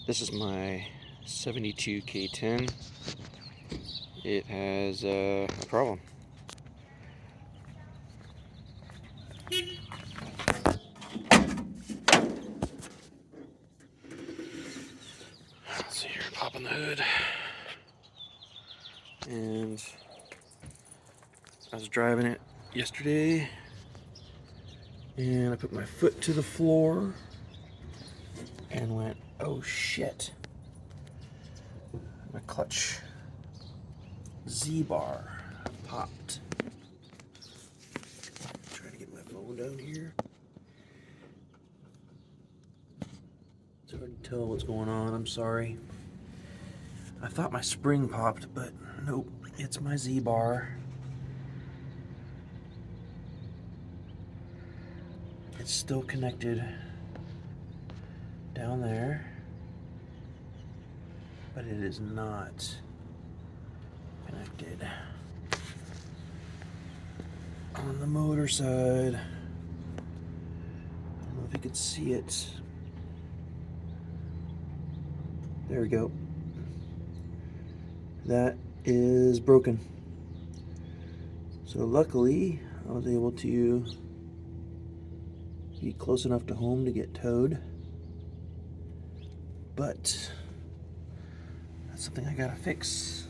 This is my 72 K10. It has a problem. Let's see here, popping the hood. And I was driving it yesterday, and I put my foot to the floor and went, oh shit. My clutch Z-bar popped. Try to get my phone down here. It's hard to tell what's going on, I'm sorry. I thought my spring popped, but nope, it's my Z-bar. It's still connected down there, but it is not connected on the motor side. I don't know if you could see it. There we go. That is broken. So luckily, I was able to be close enough to home to get towed. But that's something I gotta fix.